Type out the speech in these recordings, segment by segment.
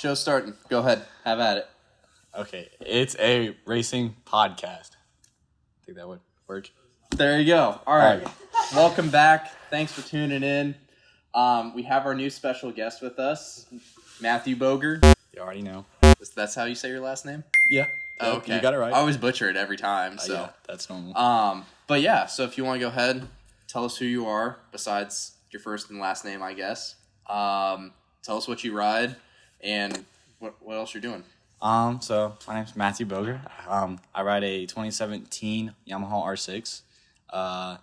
Show's starting. Go ahead. Have at it. Okay, it's a racing podcast. I think that would work. There you go. All right. Welcome back. Thanks for tuning in. We have our new special guest with us, Matthew Boger. You already know. That's how you say your last name? Yeah. Oh, okay. You got it right. I always butcher it every time. So yeah, that's normal. But yeah, so if you want to go ahead, tell us who you are, besides your first and last name, I guess. Tell us what you ride and what else you're doing. So my name's Matthew Boger. I ride a 2017 Yamaha R6. I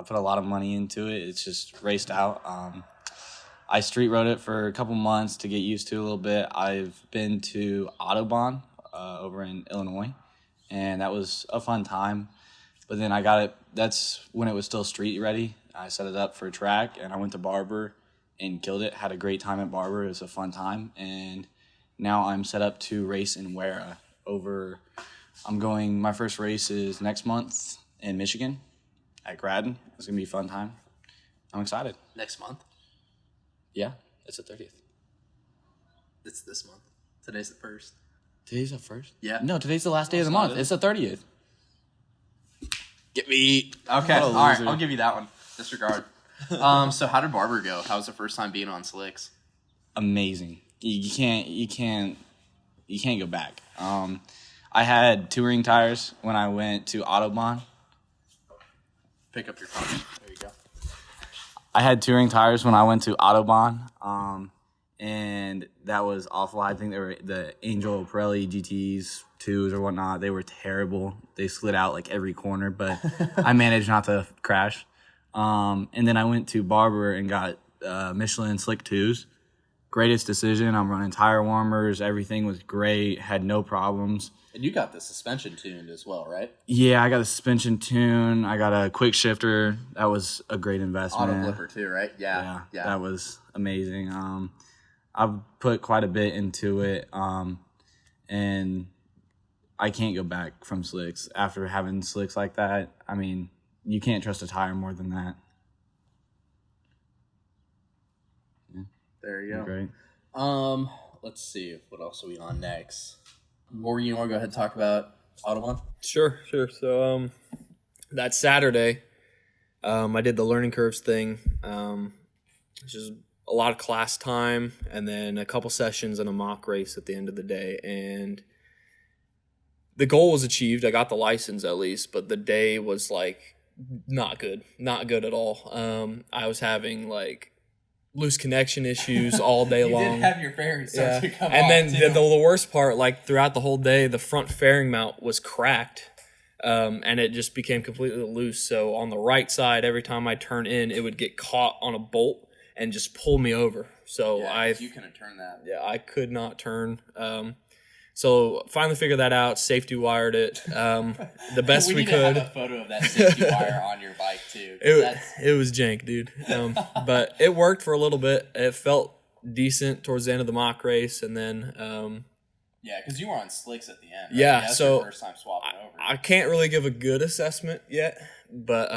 put a lot of money into it. It's just raced out. I street rode it for a couple months to get used to a little bit. I've been to Autobahn over in Illinois, and that was a fun time. But then I got it. That's when it was still street ready. I set it up for a track, and I went to Barber and killed it. Had a great time at Barber. It was a fun time, and now I'm set up to race in Wera. My first race is next month in Michigan at Graden. It's gonna be a fun time. I'm excited. Next month? Yeah, it's the 30th. It's this month. Today's the 1st. Today's the 1st? Yeah. No, today's the last day of the month. It's the 30th. Get me. Okay, all right, I'll give you that one. Disregard. So how did Barber go? How was the first time being on slicks? Amazing. You can't go back. I had touring tires when I went to Autobahn. Pick up your phone. There you go. I had touring tires when I went to Autobahn, and that was awful. I think they were the Angel Pirelli GTs 2s or whatnot. They were terrible. They slid out like every corner, but I managed not to crash. And then I went to Barber and got Michelin Slick 2s. Greatest decision. I'm running tire warmers. Everything was great. Had no problems. And you got the suspension tuned as well, right? Yeah, I got a suspension tune. I got a quick shifter. That was a great investment. Auto flipper too, right? Yeah. That was amazing. I've put quite a bit into it, and I can't go back from slicks. After having slicks like that, I mean, you can't trust a tire more than that. Yeah. There you go. Great. Let's see. What else are we on next? Morgan, you want to go ahead and talk about Autobahn? Sure. So, that Saturday, I did the learning curves thing, which is a lot of class time, and then a couple sessions and a mock race at the end of the day. And the goal was achieved. I got the license at least, but the day was like not good at all. I was having like loose connection issues all day long. You did have your fairings start to come off, and then too. the worst part, like throughout the whole day, the front fairing mount was cracked, and it just became completely loose. So on the right side, every time I turn in, it would get caught on a bolt and just pull me over. So you couldn't turn that. Yeah, I could not turn. So finally figured that out. Safety wired it the best we need could. To have a photo of that safety wire on your bike too. It was jank, dude. But it worked for a little bit. It felt decent towards the end of the mock race, and then because you were on slicks at the end. Right? Yeah, that's so your first time swapping over. I can't really give a good assessment yet, but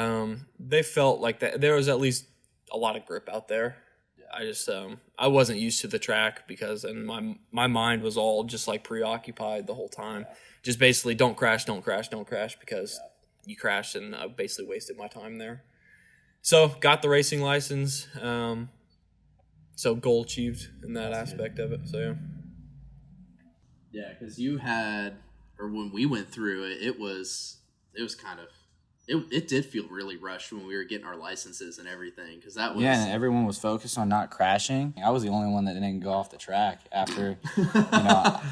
they felt like that there was at least a lot of grip out there. I just I wasn't used to the track because my mind was all just like preoccupied the whole time. Just basically don't crash because you crashed, and I basically wasted my time there. So got the racing license. So goal achieved in that aspect of it. So yeah. Yeah, because you had, or when we went through it, it was kind of. It did feel really rushed when we were getting our licenses and everything, because that was... Yeah, and everyone was focused on not crashing. I was the only one that didn't go off the track after,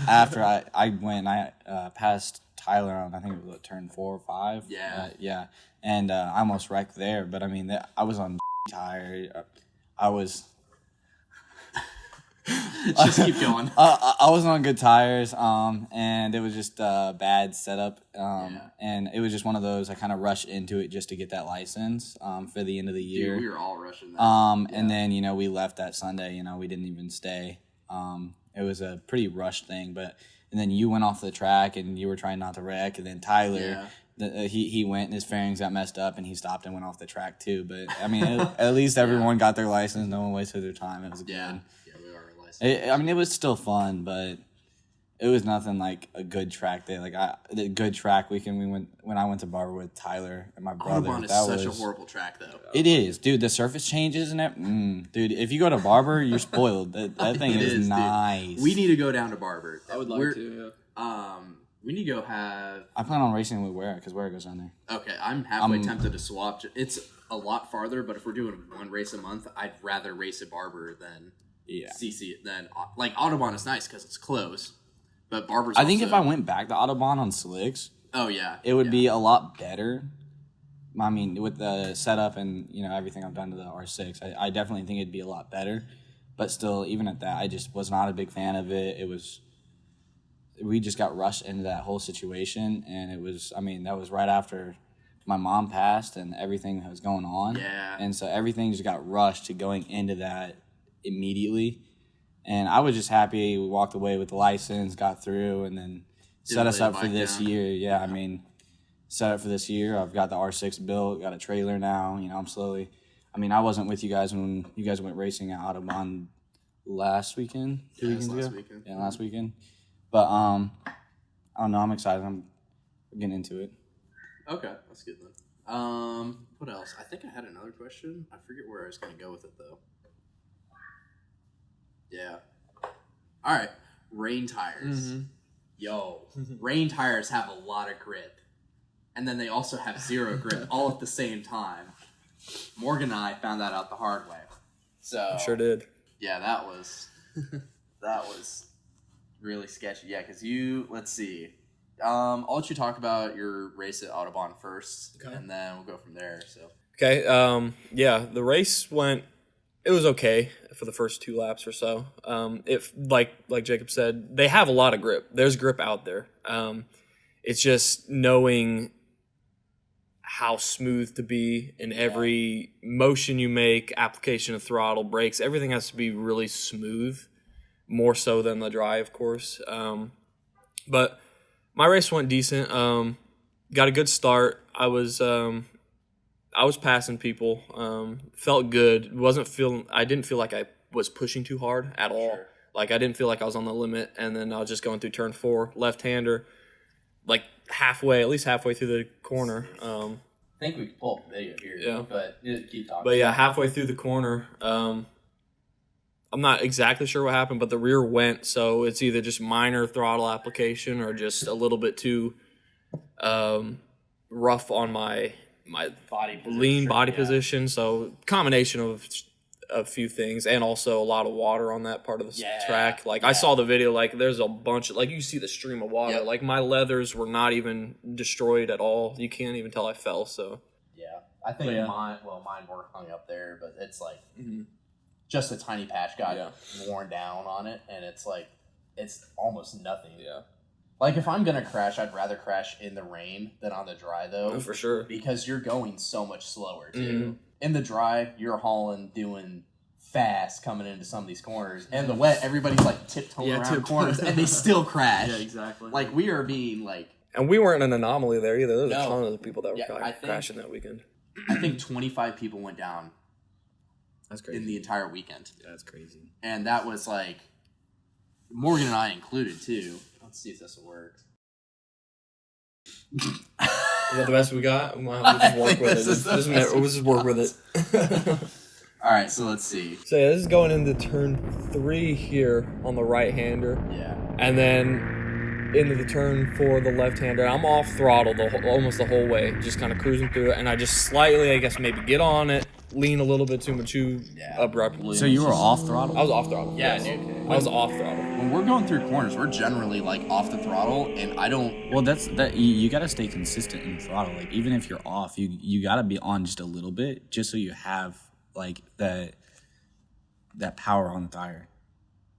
after I went. I passed Tyler on, I think it was turn 4 or 5. Yeah. And I almost wrecked there, but I mean, I was on tire. I was... Just keep going. I was on good tires, and it was just a bad setup, and it was just one of those. I kind of rushed into it just to get that license for the end of the year. Dude, we were all rushing that. And then we left that Sunday. We didn't even stay. It was a pretty rushed thing, and then you went off the track and you were trying not to wreck, and then Tyler. Yeah. He went and his fairings got messed up and he stopped and went off the track too. But I mean, at least everyone got their license. No one wasted their time. It was good. Yeah, we are. I mean, it was still fun, but it was nothing like a good track day. Like the good track weekend when I went to Barber with Tyler and my brother. Autobahn is such a horrible track, though. It is, dude. The surface changes and that. Dude, if you go to Barber, you're spoiled. That thing is nice. Dude. We need to go down to Barber. I would like to. Yeah. We need to go have. I plan on racing with Ware because Ware goes down there. Okay, I'm halfway tempted to swap. It's a lot farther, but if we're doing one race a month, I'd rather race at Barber than CC. Than like Autobahn is nice because it's close. But Barber's I think if I went back to Autobahn on slicks, it would be a lot better. I mean, with the setup and everything I've done to the R6, I definitely think it'd be a lot better. But still, even at that, I just was not a big fan of it. We just got rushed into that whole situation, and that was right after my mom passed and everything that was going on. Yeah. And so everything just got rushed to going into that immediately. And I was just happy we walked away with the license, got through, and then set us up for this year. Yeah, I mean, set up for this year. I've got the R6 built, got a trailer now. I'm slowly. I mean, I wasn't with you guys when you guys went racing at Autobahn last weekend. 2 weekends ago? Weekend. Yeah, last weekend. But I don't know. I'm excited. I'm getting into it. Okay, that's good then. What else? I think I had another question. I forget where I was going to go with it though. Yeah. All right. Rain tires. Mm-hmm. Yo, rain tires have a lot of grip. And then they also have zero grip all at the same time. Morgan and I found that out the hard way. So Sure did. Yeah, that was really sketchy. Yeah, because let's see. I'll let you talk about your race at Autobahn first, and then we'll go from there. So Okay. The race it was okay for the first 2 laps or so. If like Jacob said, they have a lot of grip. There's grip out there. It's just knowing how smooth to be in every motion you make, application of throttle, brakes, everything has to be really smooth, more so than the dry, of course. But my race went decent. Got a good start. I was passing people. Felt good. I didn't feel like I was pushing too hard at all. Sure. Like I didn't feel like I was on the limit. And then I was just going through turn 4, left-hander, like at least halfway through the corner. I think we can pull up the video here. Yeah. But keep talking. But yeah, halfway through the corner, I'm not exactly sure what happened, but the rear went. So it's either just minor throttle application or just a little bit too rough on my lean body position. So combination of a few things, and also a lot of water on that part of the track. I saw the video, there's a bunch of, you see the stream of water. Yep. My leathers were not even destroyed at all. You can't even tell I fell. So yeah, I think mine were hung up there, but it's just a tiny patch got worn down on it, and it's almost nothing. Yeah. If I'm gonna crash, I'd rather crash in the rain than on the dry, though. Oh, for sure. Because you're going so much slower too. Mm-hmm. In the dry, you're hauling, doing fast, coming into some of these corners. And the wet, everybody's tiptoeing around corners, and they still crash. Yeah, exactly. We are being And we weren't an anomaly there either. There was a ton of people that were crashing that weekend. I think 25 people went down. That's crazy. In the entire weekend. Yeah, that's crazy. And that was Morgan and I included too. Let's see if this will work. Is that the best we got? We'll just work with it. We'll just work with it. All right, so let's see. So yeah, this is going into turn 3 here on the right-hander. Yeah. And then into the turn 4, the left-hander. I'm off throttle almost the whole way, just kind of cruising through it. And I just slightly, I guess, maybe get on it, lean a little bit too much abruptly. So you were off throttle? I was off throttle. Yeah, yes. dude. I was off throttle. When we're going through corners, we're generally off the throttle, and I don't. Well, you got to stay consistent in the throttle. Even if you're off, you got to be on just a little bit, just so you have that power on the tire.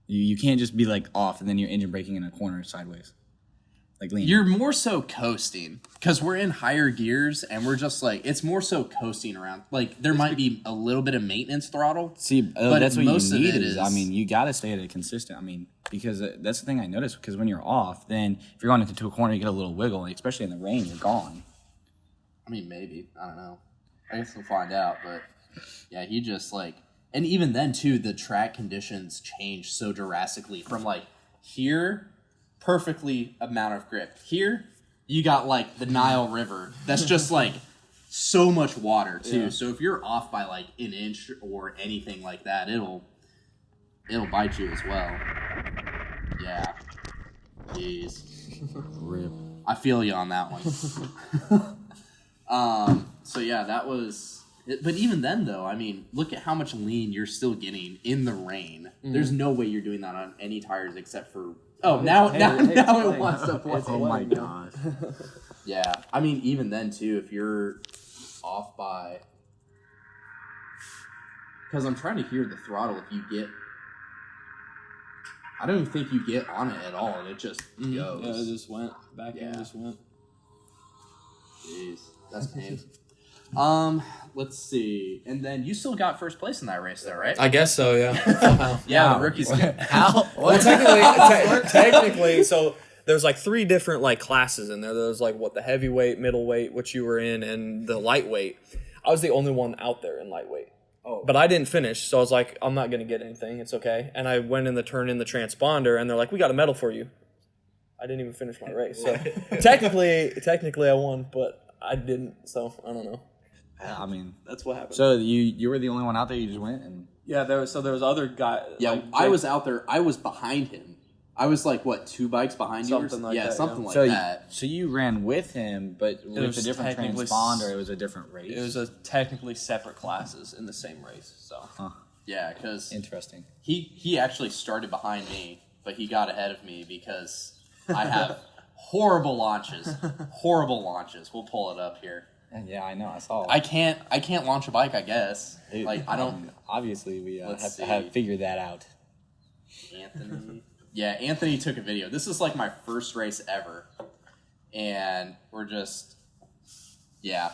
You can't just be off and then your engine braking in a corner sideways. Lean. You're more so coasting because we're in higher gears and we're just it's more so coasting around. There might be a little bit of maintenance throttle. See, but that's what most you need. Of it is, you got to stay at a consistent. Because that's the thing I noticed. Because when you're off, then if you're going into a corner, you get a little wiggle, especially in the rain, you're gone. Maybe I don't know. I guess we'll find out. But yeah, he just And even then, too, the track conditions change so drastically from, like, here, perfectly amount of grip. Here, you got, like, the Nile River. That's just, like, so much water, too. Yeah. So if you're off by, like, an inch or anything like that, it'll bite you as well. Yeah. Jeez. Rip. I feel you on that one. So, yeah, that was... But even then, though, I mean, look at how much lean you're still getting in the rain. There's no way you're doing that on any tires except for... Oh, now it wants to play. Oh, my gosh. Yeah. I mean, even then, too, if you're off by... Because I'm trying to hear the throttle if you get... I don't even think you get on it at all, and it just goes. Yeah, it just went. Back in, just went. Jeez. That's pain. Let's see. And then you still got first place in that race, though, right? I guess so, yeah. Yeah, the rookies. How? Well, technically, so there's like 3 different like classes in there. There's like the heavyweight, middleweight, which you were in, and the lightweight. I was the only one out there in lightweight. Oh. But I didn't finish, so I was like, I'm not gonna get anything. It's okay. And I went in the turn in the transponder, and they're like, we got a medal for you. I didn't even finish my race, so technically I won, but I didn't. So I don't know. I mean, that's what happened. So you were the only one out there. You just went and there was other guys. Yeah, like I was out there. I was behind him. I was like 2 bikes behind you? Something like that. Something like that. So you ran with him, but with a different transponder. It was a different race. It was a technically separate classes in the same race. So yeah, because interesting. He actually started behind me, but he got ahead of me because I have horrible launches. We'll pull it up here. Yeah, I know. I saw. I can't launch a bike. I guess. Dude, like I don't. Obviously, we have figured that out. Anthony. Yeah, Anthony took a video. This is like my first race ever, and we're just. Yeah,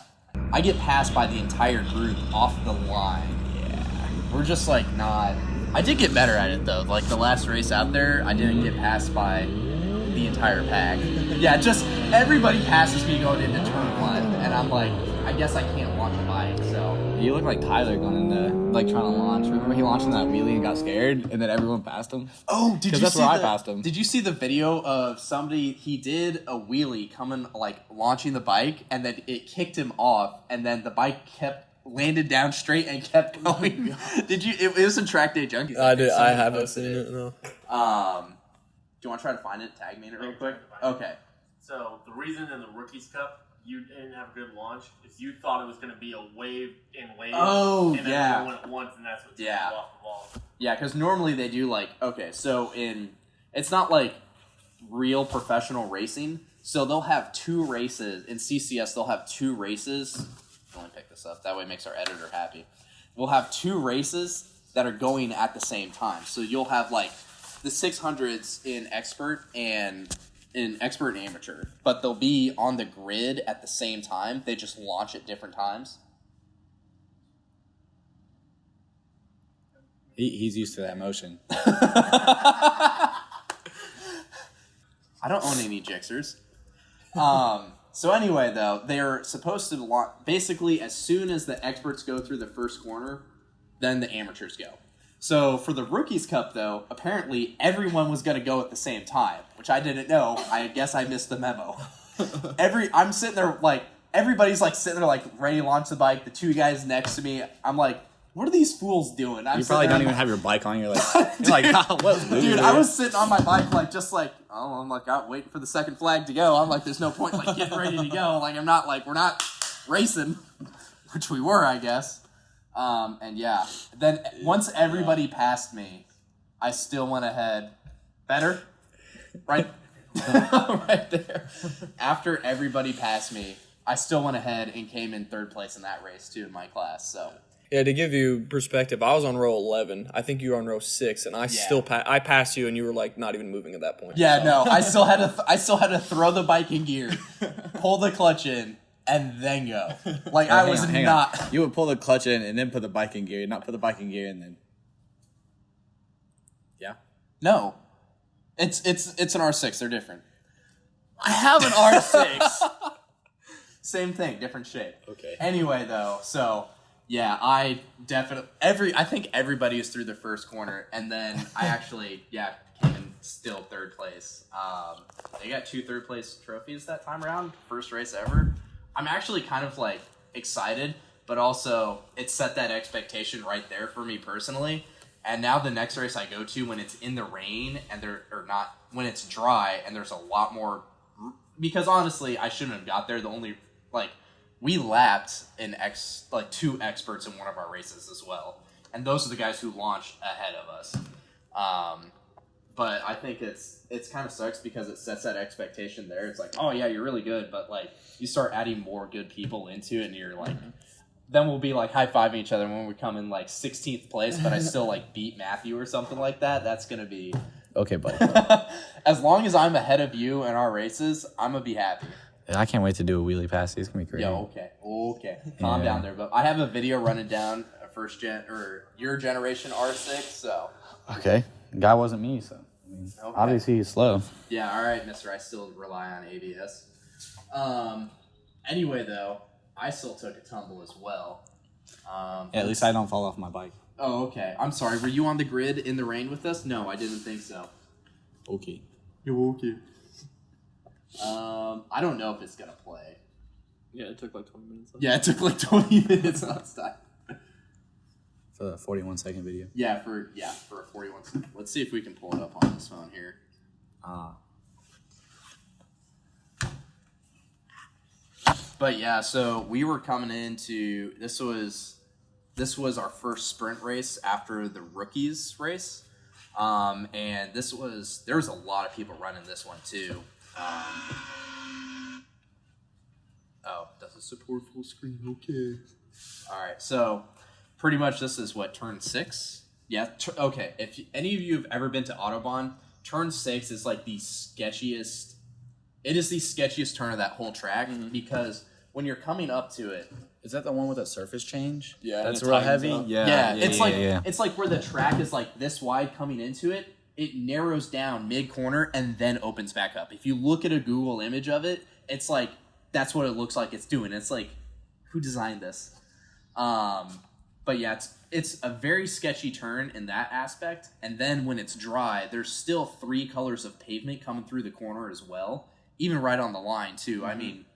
I get passed by the entire group off the line. Yeah, we're just like not. I did get better at it though. Like the last race out there, I didn't get passed by the entire pack. Yeah, just everybody passes me going into turn 1, and I'm like, I guess I can't launch a bike, so. You look like Tyler going into, like, trying to launch. Remember he launched in that wheelie and got scared, and then everyone passed him? Oh, did you see that's where I passed him. Did you see the video of somebody, he did a wheelie coming, like, launching the bike, and then it kicked him off, and then the bike landed down straight and kept going. Did you, it was in Track Day Junkies. I haven't seen it, no. Do you want to try to find it? Tag me in it real quick? Okay. So the reason in the Rookies Cup you didn't have a good launch is you thought it was going to be a wave in wave. Oh, and then yeah. it went once, and that's what took you off the ball. Yeah, because normally they do so it's not like real professional racing. So they'll have 2 races. In CCS, they'll have 2 races. Let me pick this up. That way it makes our editor happy. We'll have 2 races that are going at the same time. So you'll have the 600s in expert and amateur, but they'll be on the grid at the same time. They just launch at different times. He's used to that motion. I don't own any Gixxers. So anyway, though, they're supposed to launch basically as soon as the experts go through the first corner, then the amateurs go. So for the Rookies Cup, though, apparently everyone was going to go at the same time, which I didn't know. I guess I missed the memo. I'm sitting there everybody's sitting there ready to launch the bike. The 2 guys next to me, I'm like, what are these fools doing? You probably don't even have your bike on. You're like, dude, I was sitting on my bike I'm waiting for the second flag to go. I'm like, there's no point getting ready to go. We're not racing, which we were, I guess. And yeah, then once everybody passed me, I still went ahead. Better? Right? Right there. After everybody passed me, I still went ahead and came in 3rd place in that race too in my class, so. Yeah, to give you perspective, I was on row 11. I think you were on row 6, and I passed you, and you were not even moving at that point. Yeah, so. No, I still had to throw the bike in gear, pull the clutch in, and then go. Hang on. You would pull the clutch in and then put the bike in gear, not put the bike in gear and then. Yeah. No, it's an R6. They're different. I have an R6. Same thing, different shape. Okay. Anyway, though, so Yeah, I think everybody was through the first corner, and then I actually, came in still third place. They got 2 third-place trophies that time around, first race ever. I'm actually kind of, like, excited, but also it set that expectation right there for me personally. And now the next race I go to, when it's in the rain, when it's dry, and there's a lot more, because honestly, I shouldn't have got there. The only, like, we lapped 2 experts in one of our races as well. And those are the guys who launched ahead of us. But I think it's kind of sucks because it sets that expectation there. It's like, oh yeah, you're really good, but like you start adding more good people into it, and you're like, then we'll be like high-fiving each other when we come in like 16th place, but I still like beat Matthew or something like that. That's gonna be Okay, buddy. as long as I'm ahead of you in our races, I'm gonna be happy. I can't wait to do a wheelie pass. It's gonna be crazy. Yeah, okay. Calm down there, but I have a video running down a your generation R6, so. Okay. Guy wasn't me, so obviously he's slow. Yeah, all right, mister. I still rely on ABS. Anyway, though, I still took a tumble as well. At least I don't fall off my bike. Oh, okay. I'm sorry. Were you on the grid in the rain with us? No, I didn't think so. Okay. You're okay. I don't know if it's gonna play. Yeah, it took like 20 minutes. Yeah, it took like 20 minutes last time. For the 41-second video. Yeah, for a 41 second. Let's see if we can pull it up on this phone here. But yeah, so we were coming into this was our first sprint race after the rookies race, and there was a lot of people running this one too. Doesn't support full screen. Okay. All right, so. Pretty much this is what, turn 6? Yeah, okay. If any of you have ever been to Autobahn, turn 6 is like the sketchiest. It is the sketchiest turn of that whole track because when you're coming up to it. Is that the one with a surface change? Yeah. That's real heavy? Yeah. It's like where the track is like this wide coming into it. It narrows down mid-corner and then opens back up. If you look at a Google image of it, it's like, that's what it looks like it's doing. It's like, who designed this? But yeah, it's a very sketchy turn in that aspect. And then when it's dry, there's still 3 colors of pavement coming through the corner as well, even right on the line too. Mm-hmm. I mean,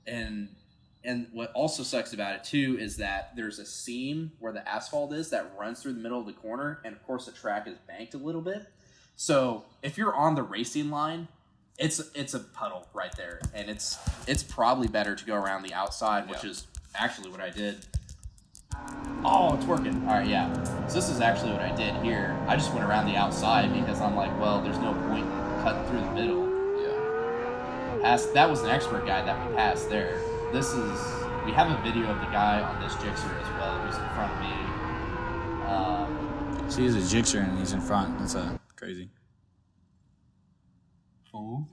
and what also sucks about it too is that there's a seam where the asphalt is that runs through the middle of the corner, and of course the track is banked a little bit. So if you're on the racing line, it's a puddle right there, and it's probably better to go around the outside, which is actually what I did. Oh, it's working. All right, yeah. So this is actually what I did here. I just went around the outside because I'm like, well, there's no point in cutting through the middle. Yeah. That was an expert guy that we passed there. We have a video of the guy on this Gixxer as well who's in front of me. See, he's a Gixxer and he's in front. That's crazy. Oh.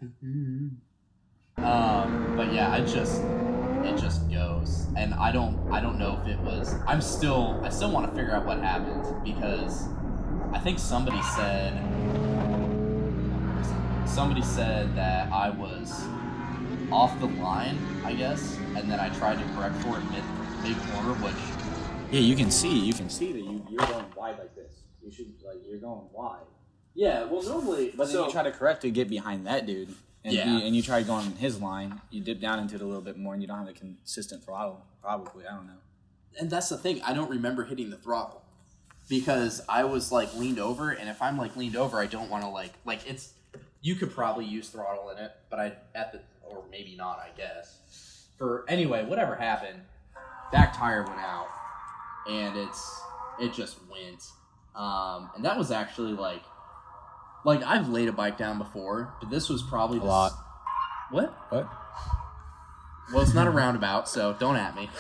But yeah, it just goes, and I don't know if it was. I still want to figure out what happened because I think somebody said that I was off the line, I guess, and then I tried to correct for it mid corner, which yeah, you can see that you're going wide like this. You're going wide. Yeah, well normally, but then you try to correct to get behind that dude. And yeah. And you try going his line, you dip down into it a little bit more, and you don't have a consistent throttle, probably. I don't know. And that's the thing. I don't remember hitting the throttle because I was, like, leaned over, and if I'm, like, leaned over, I don't want to, like, it's... You could probably use throttle in it, but or maybe not, I guess. Anyway, whatever happened, back tire went out, and it just went. And that was actually, like, I've laid a bike down before, but this was probably a lot. What? What? Well, it's not a roundabout, so don't at me.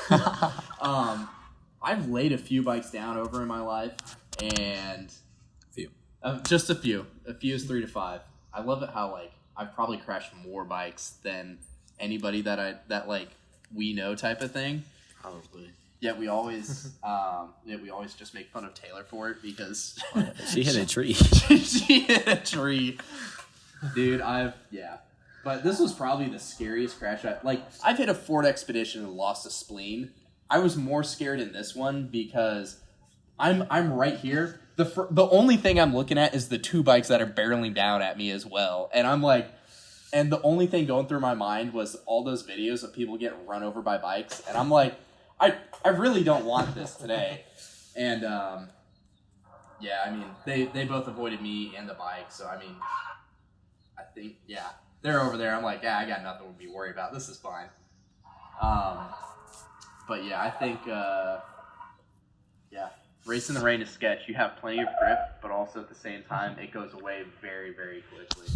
I've laid a few bikes down over in my life, and few. Just a few. A few is 3 to 5. I love it how I've probably crashed more bikes than anybody that we know type of thing. Probably. Yet we always just make fun of Taylor for it because she hit a tree. She hit a tree, dude. But this was probably the scariest crash I've hit a Ford Expedition and lost a spleen, I was more scared in this one because I'm right here. The only thing I'm looking at is the two bikes that are barreling down at me as well. And I'm like, and the only thing going through my mind was all those videos of people getting run over by bikes. And I'm like, I really don't want this today. And, yeah, I mean, they both avoided me and the bike. So, I mean, I think, yeah, they're over there. I'm like, yeah, I got nothing to be worried about. This is fine. But, yeah, I think, yeah. Race in the rain is sketch. You have plenty of grip, but also at the same time, it goes away very, very quickly.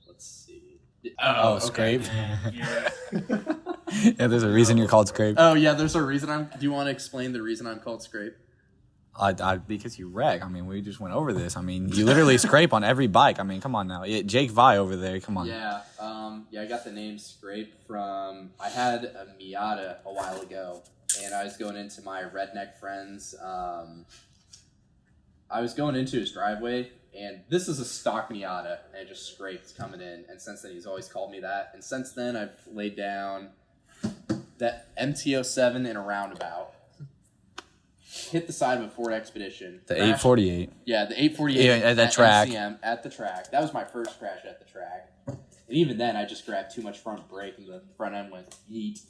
Let's see. Oh, scrape. Yeah. Yeah, there's a reason you're called scrape. Oh, yeah, there's a reason do you want to explain the reason I'm called scrape? Because you wreck. I mean, we just went over this. I mean, you literally scrape on every bike. I mean, come on now. Jake Vi over there, come on. Yeah, I got the name Scrape from, I had a Miata a while ago, and I was going into my redneck friend's, I was going into his driveway, and this is a stock Miata, and it just scraped coming in, and since then he's always called me that, and since then I've laid down that Ep.2 in a roundabout, hit the side of a Ford Expedition. The 848. Yeah, the 848 at the track. MCM, at the track. That was my first crash at the track. And even then, I just grabbed too much front brake and the front end went yeet.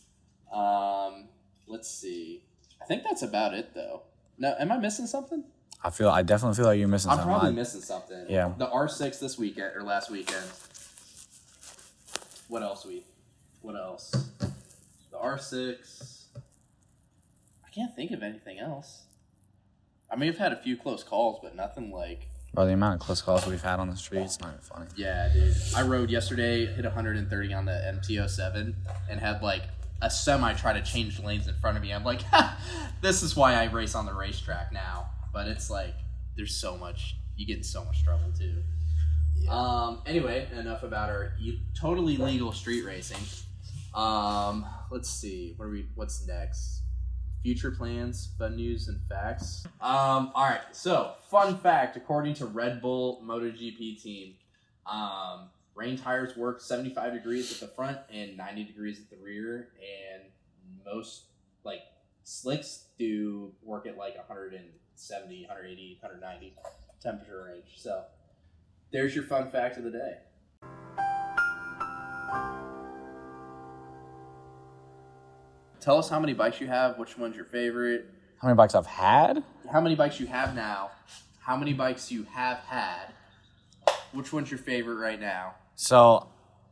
Let's see. I think that's about it, though. No, am I missing something? I definitely feel like you're missing something. I'm probably missing something. Yeah. The R6 this weekend, or last weekend. What else? The R6. I can't think of anything else. I may have had a few close calls, but nothing like... Bro, the amount of close calls we've had on the street, it's not even funny. Yeah, dude. I rode yesterday, hit 130 on the MT-07, and had like a semi try to change lanes in front of me. I'm like, this is why I race on the racetrack now. But it's like, there's so much, you get in so much trouble too. Yeah. Anyway, enough about our totally legal street racing. Let's see, what's next? Future plans, fun news, and facts. All right, so fun fact, according to Red Bull Moto GP team, rain tires work 75 degrees at the front and 90 degrees at the rear, and most like slicks do work at like 170, 180, 190 temperature range. So there's your fun fact of the day. Tell us how many bikes you have, which one's your favorite. How many bikes I've had? How many bikes you have now, how many bikes you have had, which one's your favorite right now, So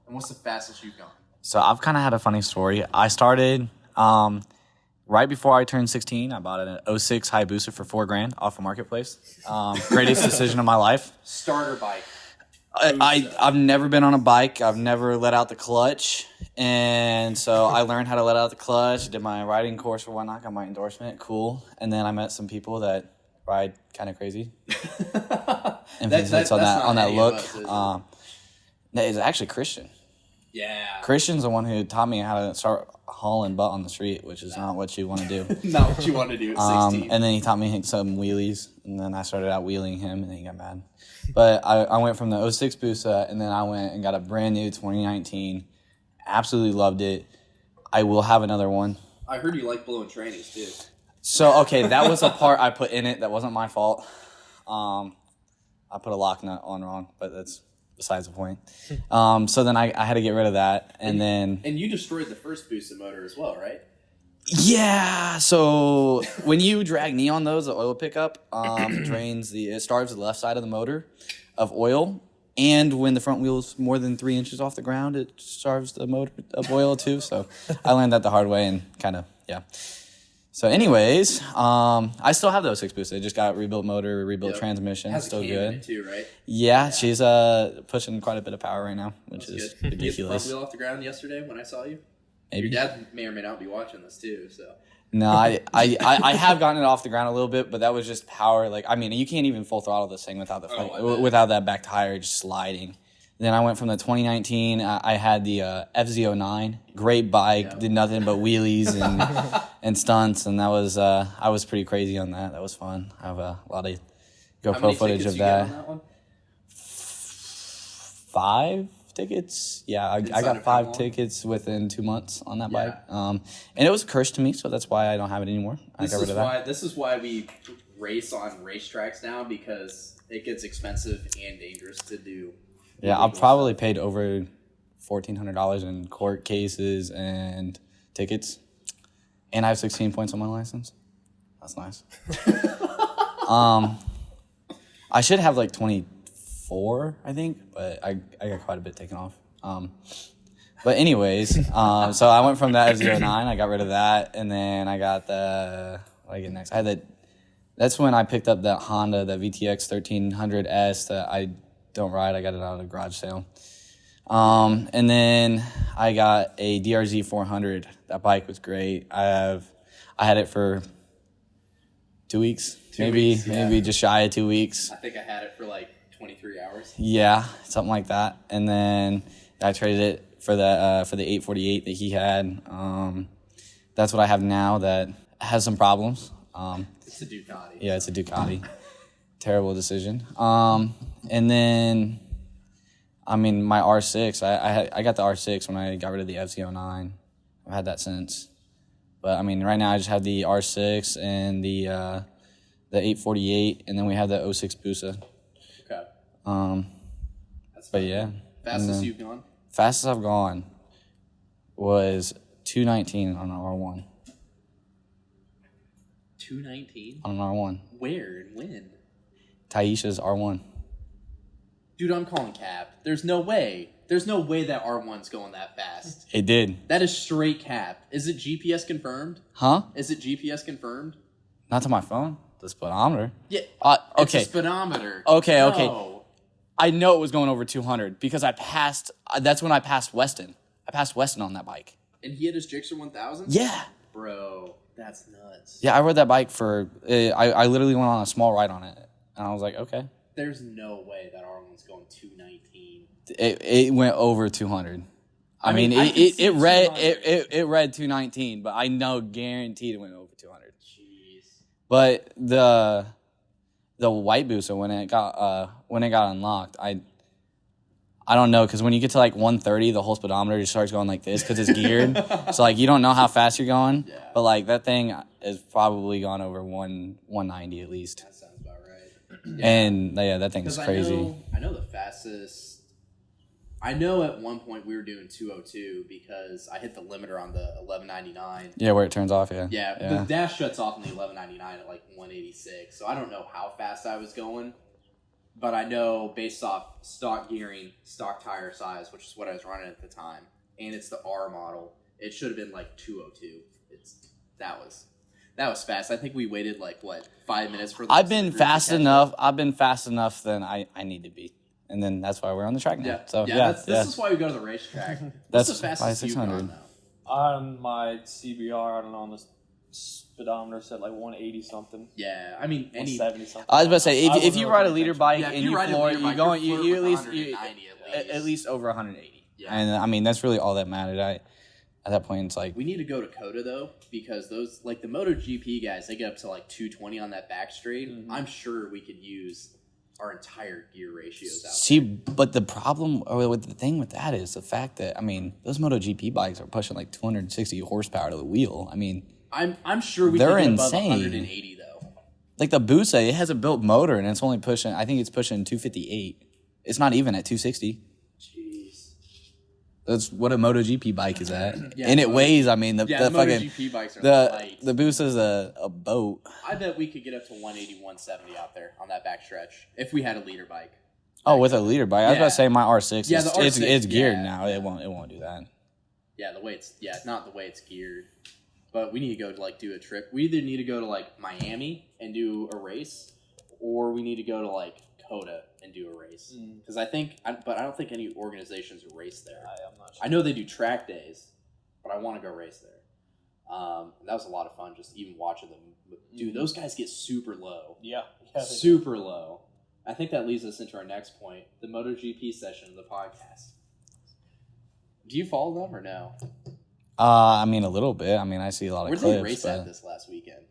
and what's the fastest you've gone? So I've kind of had a funny story. I started right before I turned 16. I bought an 06 Hayabusa for $4,000 off a marketplace. Greatest decision of my life. Starter bike. I've never been on a bike. I've never let out the clutch. And so I learned how to let out the clutch, did my riding course or whatnot, got my endorsement. Cool. And then I met some people that ride kind of crazy. Emphasis on that look. It's actually Christian. Yeah. Christian's the one who taught me how to start hauling butt on the street, which is not what you want to do. Not what you want to do at 16. And then he taught me some wheelies, and then I started out wheeling him, and then he got mad. But I went from the 06 Busa, and then I went and got a brand new 2019. Absolutely loved it. I will have another one. I heard you like blowing trainings too. So, okay, that was a part I put in it that wasn't my fault. I put a lock nut on wrong, but that's besides the point. So then I had to get rid of that, and then... And you destroyed the first Busa motor as well, right? Yeah, so when you drag knee on those, the oil pickup it starves the left side of the motor of oil, and when the front wheel is more than 3 inches off the ground, it starves the motor of oil too. So I learned that the hard way and kind of, yeah. So anyways, I still have those 6 Boosts. I just got rebuilt motor, rebuilt transmission. Has still a cam good. in it too, right? Yeah, she's pushing quite a bit of power right now, which is good. Did you get the front ridiculous. wheel off the ground yesterday when I saw you? Maybe. Your dad may or may not be watching this too, so. No, I have gotten it off the ground a little bit, but that was just power. Like, I mean, you can't even full throttle this thing without without that back tire just sliding. Then I went from the 2019. I had the FZ09, great bike, did nothing but wheelies and stunts, and that was I was pretty crazy on that. That was fun. I have a lot of GoPro footage of that. 5 tickets. Yeah, I Didn't sign got up for 5 long? tickets within 2 months on that Yeah. bike. And it was a curse to me, so that's why I don't have it anymore. I got rid of that. This is why we race on racetracks now, because it gets expensive and dangerous to do. Yeah, I've probably paid over $1,400 in court cases and tickets, and I have 16 points on my license. That's nice. I should have like 24, I think, but I got quite a bit taken off. But anyways, so I went from that F09, I got rid of that, and then I got the, what did I get next? I had the, that's when I picked up that Honda, the VTX 1300S that I don't ride. I got it out of a garage sale. And then I got a DRZ 400. That bike was great. I had it for 2 weeks, maybe just shy of 2 weeks. I think I had it for like 23 hours. Yeah, something like that. And then I traded it for the 848 that he had. That's what I have now that has some problems. It's a Ducati. Yeah, it's a Ducati. Terrible decision. And then, I mean, my R6. I got the R6 when I got rid of the FZ09. I've had that since. But I mean, right now I just have the R6 and the 848, and then we have the 06 Busa. Okay. But yeah. Fastest you've gone? Fastest I've gone was 219 on an R1. 219? On an R1. Where and when? Taisha's R1. Dude, I'm calling cap. There's no way. There's no way that R1's going that fast. It did. That is straight cap. Is it GPS confirmed? Huh? Is it GPS confirmed? Not to my phone. The speedometer. Yeah. Okay. It's a speedometer. Okay. No. I know it was going over 200 because I passed. That's when I passed Weston. I passed Weston on that bike. And he had his Gixxer 1000? Yeah. Bro, that's nuts. Yeah, I rode that bike for. I literally went on a small ride on it, and I was like, okay. There's no way that R1's going 219. It went over 200. I mean, I can see it read 200. it read 219, but I know guaranteed it went over 200. Jeez. But the white Busa when it got unlocked, I don't know, because when you get to like 130, the whole speedometer just starts going like this because it's geared. So like you don't know how fast you're going. Yeah. But like that thing is probably gone over 190 at least. That sounds about right. And yeah, that thing is crazy. I know the fastest. I know at one point we were doing 202 because I hit the limiter on the 1199. Yeah, where it turns off. Yeah. Yeah, the dash shuts off on the 1199 at like 186. So I don't know how fast I was going, but I know based off stock gearing, stock tire size, which is what I was running at the time, and it's the R model, it should have been like 202. That was fast. I think we waited like 5 minutes for. I've been fast enough. I've been fast enough than I need to be, and then that's why we're on the track now. Yeah, So this is why we go to the racetrack. That's What's the fastest you've 600. gone though? On my CBR, I don't know, on the speedometer said like 180 something. Yeah, I mean any. 170 something. I was about to say if wasn't you really ride a paying leader attention. bike Yeah, if and you you ride a floor, leader you bike, going you're you at least flirting with 190 at least over 180. Yeah. And I mean that's really all that mattered. At that point it's like We need to go to Coda though, because those like the Moto GP guys, they get up to like 220 on that back straight. Mm-hmm. I'm sure we could use our entire gear ratios out. see, but the problem or with the thing with that is the fact that I mean those Moto GP bikes are pushing like 260 horsepower to the wheel. I mean I'm sure we They're could get above insane. 180 though. like the Busa, it has a built motor and it's only pushing. I think it's pushing 258. It's not even at 260. Jeez. That's what a Moto GP bike is at, Yeah, and it Moto- weighs. I mean, the Yeah, the fucking MotoGP bikes are the light. the Busa is a boat. I bet we could get up to 180, 170 out there on that back stretch if we had a leader bike. Oh, with a leader bike. I was about Yeah. to say my R6. Yeah, is, the R6, it's geared yeah. now. It won't do that. Yeah, not the way it's geared. But we need to go to like do a trip. We either need to go to like Miami and do a race, or we need to go to like Coda and do a race. Because I don't think any organizations race there. I'm not sure. I know they do track days, but I want to go race there. That was a lot of fun, just even watching them. Dude, those guys get super low. Yeah. they Super low. I think that leads us into our next point, the MotoGP session of the podcast. Do you follow them or no? I mean, a little bit. I mean, I see a lot of Where'd clips. they race but at this last weekend?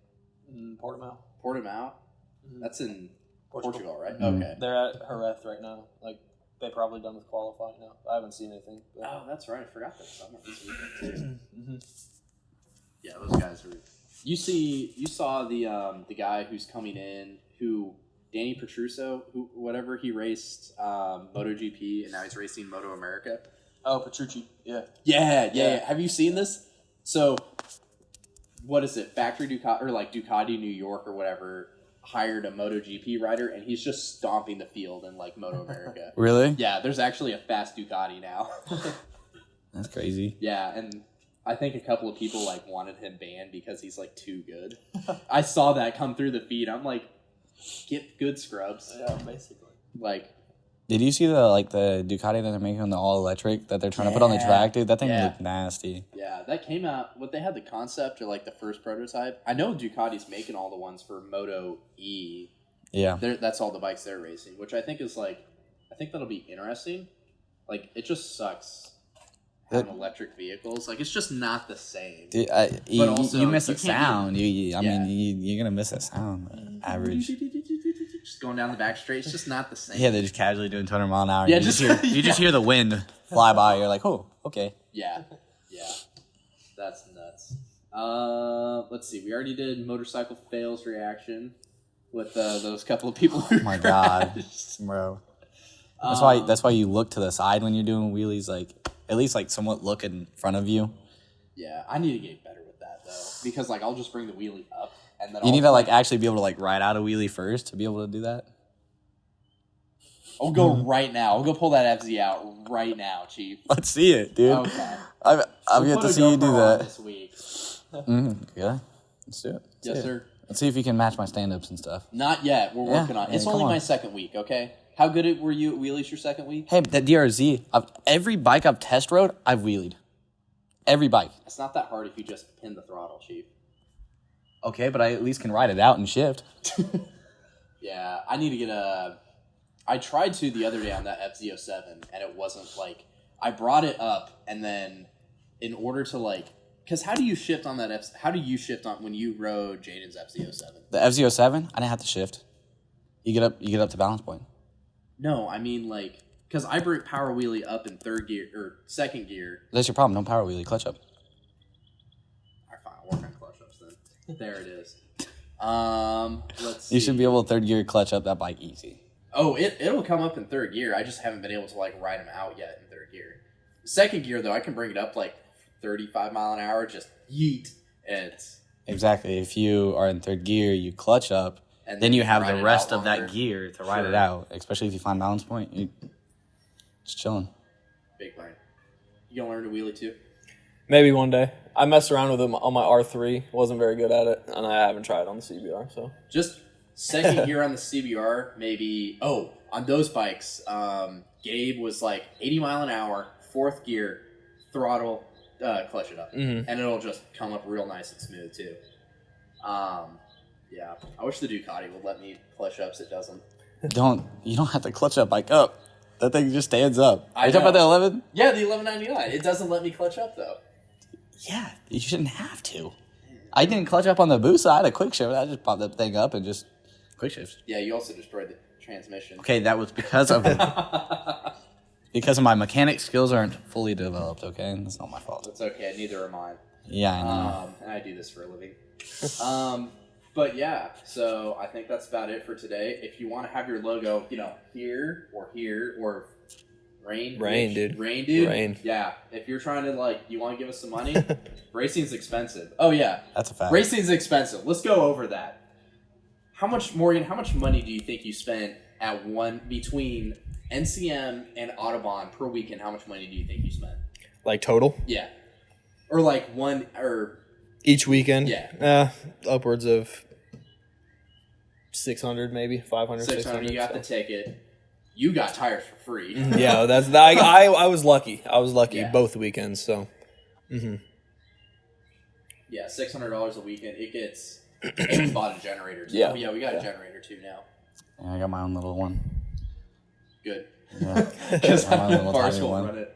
Portimao. Portimao? Mhm. That's in Portugal, right? Mhm. Okay. They're at Jerez right now. Like They probably done with qualifying now. I haven't seen anything. But. Oh, that's right. I forgot that summer this weekend too. Yeah, those guys were. You saw the guy who's coming in, who Danny Petruccio, whatever he raced Moto GP, and now he's racing Moto America. Oh, Petrucci. Yeah. Yeah. Have you seen this? So, what is it? Factory Ducati or like Ducati New York or whatever hired a Moto GP rider, and he's just stomping the field in like Moto America. Really? Yeah, there's actually a fast Ducati now. That's crazy. Yeah, and I think a couple of people like wanted him banned because he's like too good. I saw that come through the feed. I'm like, get good scrubs. Yeah, basically. Like, Did you see the Ducati that they're making on the all electric that they're trying to put on the track, dude? That thing looked nasty. yeah, that came out. What they had the concept or like the first prototype. I know Ducati's making all the ones for Moto E. Yeah. That's all the bikes they're racing, which I think is like, I think that'll be interesting. Like, it just sucks having electric vehicles. Like, it's just not the same. Dude, also, you miss the you can't sound. I mean, you're gonna miss that sound. Average. Just going down the back straight, it's just not the same. Yeah, they're just casually doing 200 mile an hour. Yeah, you just hear the wind fly by. You're like, oh, okay. Yeah. That's nuts. Let's see. We already did motorcycle fails reaction with those couple of people. Oh my god, bro. That's why you look to the side when you're doing wheelies. Like, at least like somewhat look in front of you. Yeah, I need to get better with that though, because like I'll just bring the wheelie up and then You need to like actually be able to like ride out a wheelie first to be able to do that. I'll go right now. I'll go pull that FZ out right now, Chief. Let's see it, dude. Okay. I've yet to see you do that. This week. Yeah, let's do it. Yes, sir. Let's see if you can match my stand-ups and stuff. Not yet. We're working on it. It's come only on. my second week, okay? How good were you at wheelies your second week? Hey, that DRZ, every bike I've test rode, I've wheelied. Every bike. It's not that hard if you just pin the throttle, Chief. Okay, but I at least can ride it out and shift. Yeah, I need to get a... I tried to the other day on that Ep.2 and it wasn't like... I brought it up, and then in order to like... Because how do you shift on that How do you shift on when you rode Jaden's Ep.7? The F07, I didn't have to shift. You get up to balance point. No, I mean like... Because I bring power wheelie up in third gear, or second gear. That's your problem. No power wheelie, clutch up. Alright, fine. I'll work on clutch ups then. There it is. Let's see. You should be able to third gear clutch up that bike easy. Oh, it'll come up in third gear. I just haven't been able to like ride them out yet in third gear. Second gear though, I can bring it up like 35 mile an hour, just yeet, and it's Exactly. If you are in third gear, you clutch up, and then you have ride the it rest out of that longer. gear to ride Sure. it out. Especially if you find balance point, you just chilling. Big brain. You gonna learn to wheelie too? Maybe one day. I messed around with them on my R3. Wasn't very good at it, and I haven't tried on the CBR. So Just second gear on the CBR, maybe. Oh, on those bikes, Gabe was like 80 mile an hour, fourth gear, throttle, clutch it up, and it'll just come up real nice and smooth too. Yeah, I wish the Ducati would let me clutch ups. It doesn't. You don't have to clutch that bike up. That thing just stands up. I Are you talking about the know. 11? Yeah, the 1199. It doesn't let me clutch up though. Yeah, you shouldn't have to. I didn't clutch up on the boost side. I quick shift. I just popped that thing up and just quick shift. Yeah, you also destroyed the transmission. Okay, that was because of my mechanic skills aren't fully developed. Okay, that's not my fault. That's okay. Neither are mine. Yeah, I know. And I do this for a living. But yeah, so I think that's about it for today. If you want to have your logo, here or Rain, dude. Rain, dude. Rain. Yeah. If you're trying to you want to give us some money, racing's expensive. Oh yeah, That's a fact. racing's expensive. Let's go over that. How much, Morgan? How much money do you think you spent between NCM and Autobahn per weekend? How much money do you think you spent? like total Yeah, or like one or. each weekend. Yeah. Upwards of 600, maybe 500, 600. You got the so. ticket. You got tires for free. Yeah, that's I was lucky. I was lucky Yeah. both weekends. So Yeah, $600 a weekend. It gets. And we bought a generator too. Yeah. Yeah, we got a generator too now. Yeah, I got my own little one. Good. Yeah. Because My little Forrest tiny won't one. run it.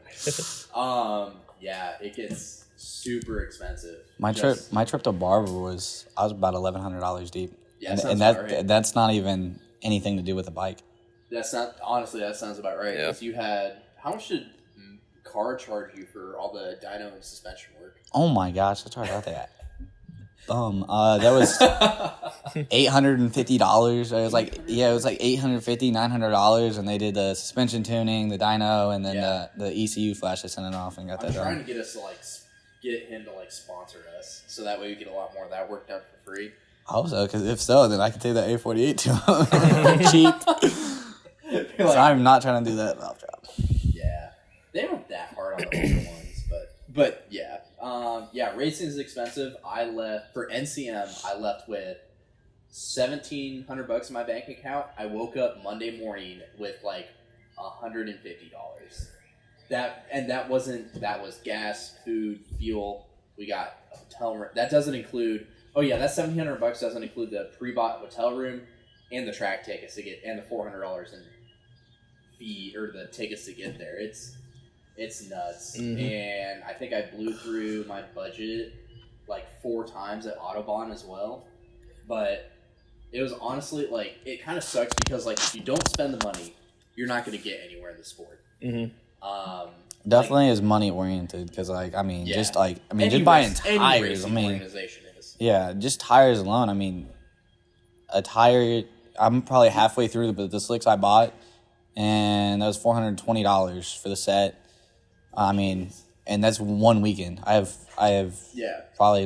Yeah, it gets super expensive. My trip to Barber I was about $1,100 deep. Yeah, and sounds that about right. that's not even anything to do with the bike. That's not honestly. That sounds about right. Yeah. 'Cause you had how much did car charge you for all the dyno and suspension work? Oh my gosh, that's right about that. That was $850. It was like $850, $900, and they did the suspension tuning, the dyno, and then the ECU flash. I sent it off and got that trying done. to get us to get him to sponsor us, so that way we get a lot more of that work done for free. I hope so, because if so, then I can take that A48 to him cheap. So I'm not trying to do that off job. Yeah, they weren't that hard on the older ones, but yeah. Racing is expensive. I left for NCM. I left with $1,700 in my bank account. I woke up Monday morning with $150. That was gas, food, fuel. We got a hotel room. That doesn't include. Oh yeah, that $1,700 doesn't include the pre-bought hotel room and the track tickets to get, and the $400 in fee or the tickets to get there. It's nuts. Mm-hmm. And I think I blew through my budget 4 times at Autobahn as well. But it was honestly it kind of sucks because if you don't spend the money, you're not going to get anywhere in the sport. Mm-hmm. Definitely is money oriented because just Any buying any tires. racing organization is. Yeah, just tires alone. A tire. I'm probably halfway through the slicks I bought, and that was $420 for the set. And that's one weekend. I have probably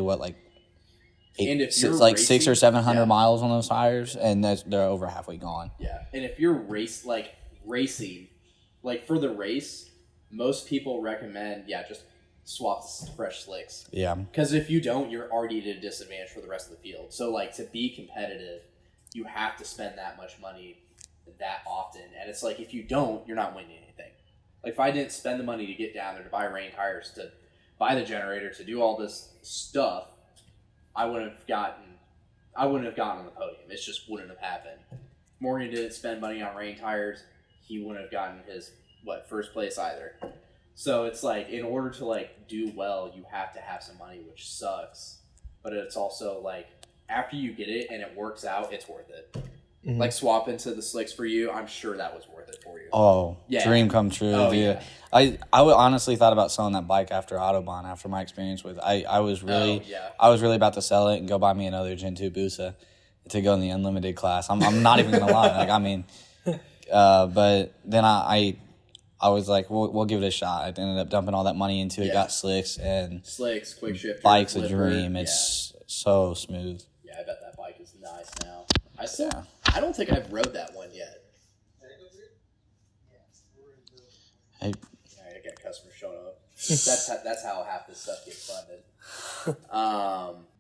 And if you're 600 or 700 miles on those tires, and they're over halfway gone. Yeah, and if you're racing, for the race, most people recommend just swap the fresh slicks. Yeah, because if you don't, you're already at a disadvantage for the rest of the field. So to be competitive, you have to spend that much money that often, and it's if you don't, you're not winning anything. If I didn't spend the money to get down there to buy rain tires, to buy the generator, to do all this stuff, I wouldn't have gotten on the podium. It just wouldn't have happened. Morgan didn't spend money on rain tires. He wouldn't have gotten his first place either. So it's in order to do well, you have to have some money, which sucks. But it's also after you get it and it works out, it's worth it. Mm-hmm. Swapping to the slicks for you, I'm sure that was worth it for you. Oh, yeah. Dream come true. Oh, dude. yeah. I honestly thought about selling that bike after Autobahn, after my experience with it. I was really about to sell it and go buy me another Gen 2 Busa to go in the unlimited class. I'm not even gonna lie. But then I was like, we'll give it a shot. I ended up dumping all that money into it. Got slicks, quick shifter, bike's a dream. It's so smooth. Yeah, I bet that bike is nice now. I don't think I've rode that one yet. Hey. I got customers showing up. That's how half this stuff gets funded.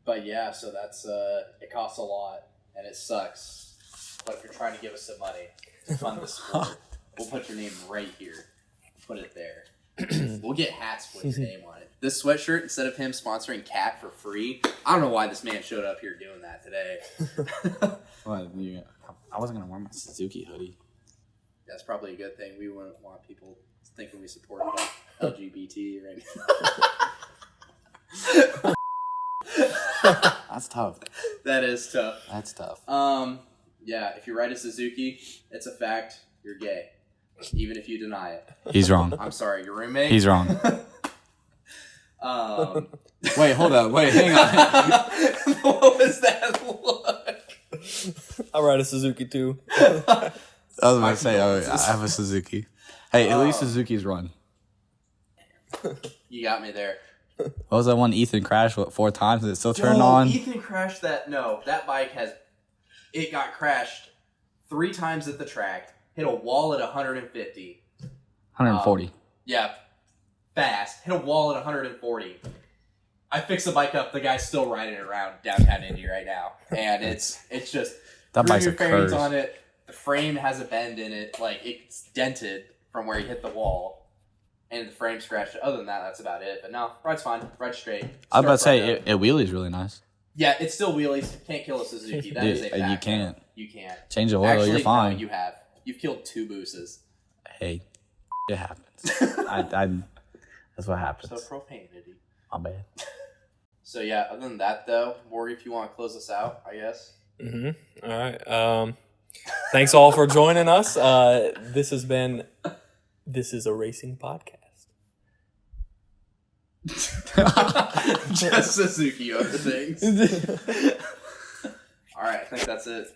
But yeah, so that's it costs a lot and it sucks. But if you're trying to give us some money to fund the sport, we'll put your name right here. Put it there. We'll get hats with your name on it. This sweatshirt, instead of him sponsoring Cat for free, I don't know why this man showed up here doing that today. I wasn't gonna wear my Suzuki hoodie. That's probably a good thing. We wouldn't want people thinking we support LGBT or anything. That's tough. That is tough. That's tough. Yeah, if you ride a Suzuki, it's a fact. You're gay. Even if you deny it. He's wrong. I'm sorry, your roommate? He's wrong. Wait, hold up. Wait, hang on. What was that look? I ride a Suzuki too. I was about to say, I have a Suzuki. Hey, at least Suzuki's run. You got me there. What was that one Ethan crashed, 4 times? Is it still turned on? Ethan crashed that. No, that bike it got crashed 3 times at the track, hit a wall at 150. 140. Yeah, fast. Hit a wall at 140. I fixed the bike up. The guy's still riding it around downtown Indy right now. And it's just That bike's a fairings curse. on it. The frame has a bend in it. It's dented from where he hit the wall. And the frame scratched. Other than that, that's about it. But no, ride's fine. Ride's straight. I was about to say, it wheelie's really nice. Yeah, it's still wheelies. Can't kill a Suzuki. That is a fact. You can't. You can't. Change the oil, Actually, you're fine. No, you have. You've killed 2 Boosas. Hey, it happens. That's what happens. So profanity. My bad. So yeah, other than that though, Morgan, if you want to close us out, I guess. Mm-hmm. All right. Thanks all for joining us. This is a racing podcast. Just Suzuki over things. All right, I think that's it.